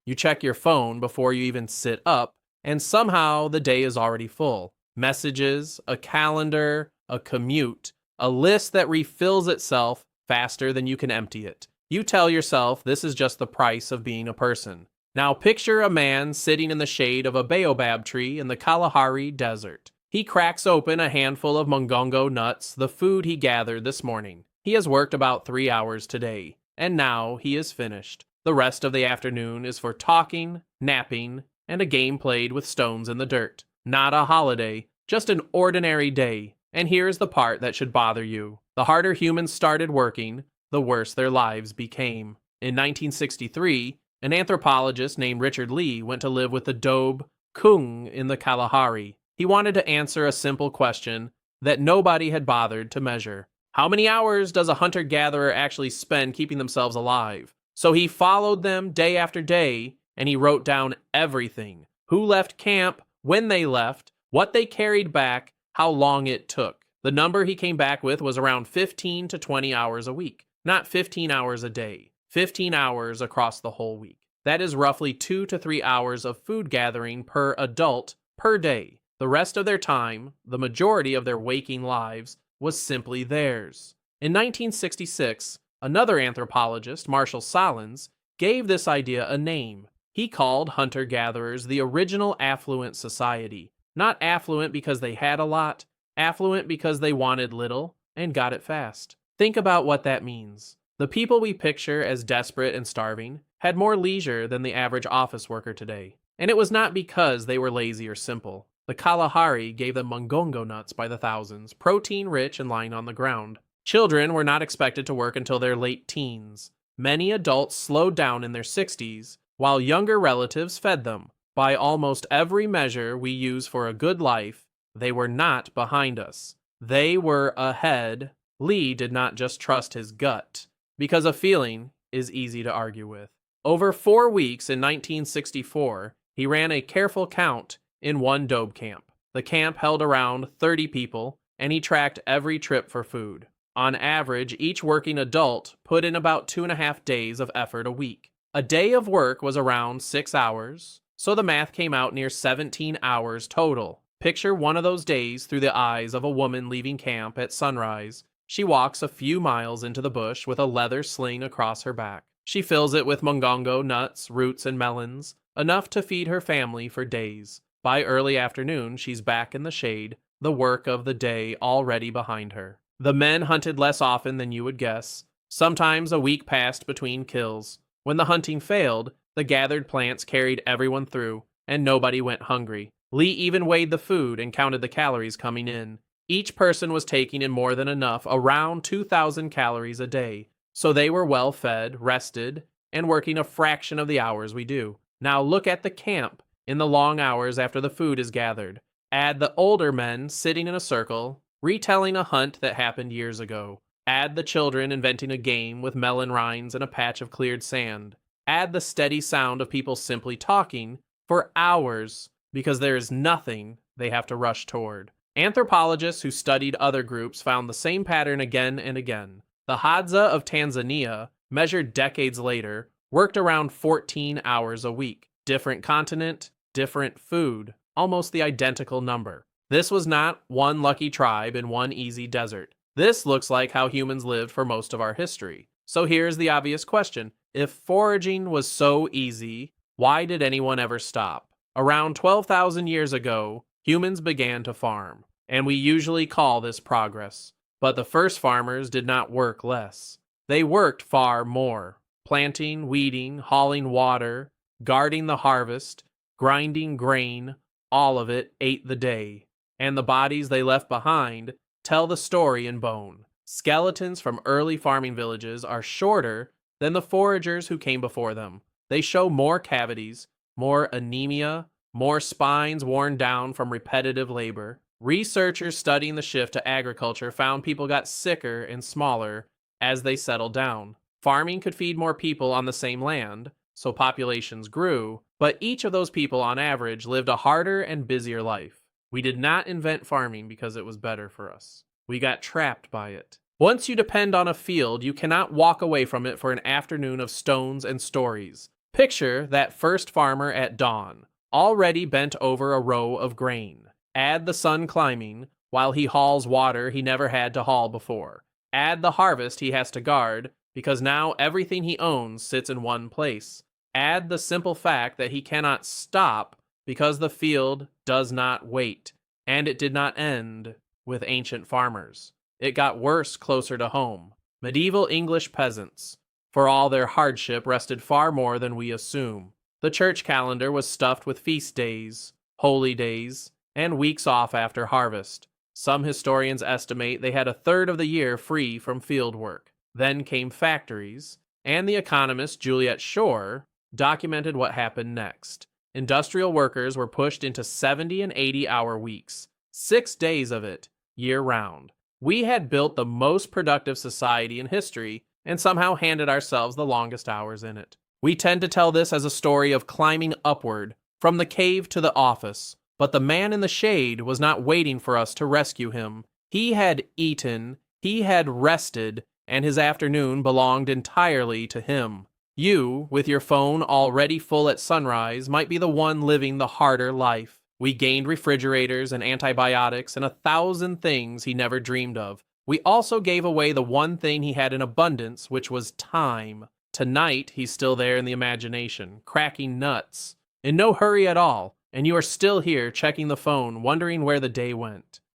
You check your phone before you even sit up, and somehow the day is already full. Messages, a calendar, a commute, a list that refills itself faster than you can empty it. You tell yourself this is just the price of being a person. Now picture a man sitting in the shade of a baobab tree in the Kalahari Desert. He cracks open a handful of mongongo nuts, the food he gathered this morning. He has worked about 3 hours today, and now he is finished. The rest of the afternoon is for talking, napping, and a game played with stones in the dirt. Not a holiday, just an ordinary day. And here's the part that should bother you. The harder humans started working, the worse their lives became. In 1963, an anthropologist named Richard Lee went to live with the Dobe Kung in the Kalahari. He wanted to answer a simple question that nobody had bothered to measure. How many hours does a hunter-gatherer actually spend keeping themselves alive? So he followed them day after day, and he wrote down everything. Who left camp, when they left, what they carried back, how long it took. The number he came back with was around 15 to 20 hours a week. Not 15 hours a day. 15 hours across the whole week. That is roughly 2 to 3 hours of food gathering per adult per day. The rest of their time, the majority of their waking lives, was simply theirs. In 1966, another anthropologist, Marshall Sahlins, gave this idea a name. He called hunter-gatherers the original affluent society. Not affluent because they had a lot, affluent because they wanted little and got it fast. Think about what that means. The people we picture as desperate and starving had more leisure than the average office worker today. And it was not because they were lazy or simple. The Kalahari gave them mongongo nuts by the thousands, protein-rich and lying on the ground. Children were not expected to work until their late teens. Many adults slowed down in their 60s, while younger relatives fed them. By almost every measure we use for a good life, they were not behind us. They were ahead. Lee did not just trust his gut, because a feeling is easy to argue with. Over 4 weeks in 1964, he ran a careful count in one Dobe camp. The camp held around 30 people, and he tracked every trip for food. On average, each working adult put in about 2.5 days of effort a week. A day of work was around 6 hours, so the math came out near 17 hours total. Picture one of those days through the eyes of a woman leaving camp at sunrise. She walks a few miles into the bush with a leather sling across her back. She fills it with mongongo nuts, roots, and melons, enough to feed her family for days. By early afternoon, she's back in the shade, the work of the day already behind her. The men hunted less often than you would guess. Sometimes a week passed between kills. When the hunting failed, the gathered plants carried everyone through, and nobody went hungry. Lee even weighed the food and counted the calories coming in. Each person was taking in more than enough, around 2,000 calories a day. So they were well fed, rested, and working a fraction of the hours we do. Now look at the camp in the long hours after the food is gathered. Add the older men sitting in a circle, retelling a hunt that happened years ago. Add the children inventing a game with melon rinds and a patch of cleared sand. Add the steady sound of people simply talking for hours because there is nothing they have to rush toward. Anthropologists who studied other groups found the same pattern again and again. The Hadza of Tanzania, measured decades later, worked around 14 hours a week. Different continent, different food, almost the identical number. This was not one lucky tribe in one easy desert. This looks like how humans lived for most of our history. So here's the obvious question. If foraging was so easy, why did anyone ever stop? Around 12,000 years ago, humans began to farm, and we usually call this progress. But the first farmers did not work less. They worked far more, planting, weeding, hauling water, guarding the harvest, grinding grain, all of it ate the day. And the bodies they left behind tell the story in bone. Skeletons from early farming villages are shorter than the foragers who came before them. They show more cavities, more anemia, more spines worn down from repetitive labor. Researchers studying the shift to agriculture found people got sicker and smaller as they settled down. Farming could feed more people on the same land, so populations grew, but each of those people on average lived a harder and busier life. We did not invent farming because it was better for us. We got trapped by it. Once you depend on a field, you cannot walk away from it for an afternoon of stones and stories. Picture that first farmer at dawn, already bent over a row of grain. Add the sun climbing while he hauls water he never had to haul before. Add the harvest he has to guard because now everything he owns sits in one place. Add the simple fact that he cannot stop because the field does not wait. And it did not end with ancient farmers. It got worse closer to home. Medieval English peasants, for all their hardship, rested far more than we assume. The church calendar was stuffed with feast days, holy days, and weeks off after harvest. Some historians estimate they had a third of the year free from field work. Then came factories, and the economist Juliet Schor documented what happened next. Industrial workers were pushed into 70 and 80-hour weeks, 6 days of it, year-round. We had built the most productive society in history and somehow handed ourselves the longest hours in it. We tend to tell this as a story of climbing upward, from the cave to the office, but the man in the shade was not waiting for us to rescue him. He had eaten, he had rested, and his afternoon belonged entirely to him. You, with your phone already full at sunrise, might be the one living the harder life. We gained refrigerators and antibiotics and 1,000 things he never dreamed of. We also gave away the one thing he had in abundance, which was time. Tonight, he's still there in the imagination, cracking nuts, in no hurry at all, and you are still here checking the phone, wondering where the day went.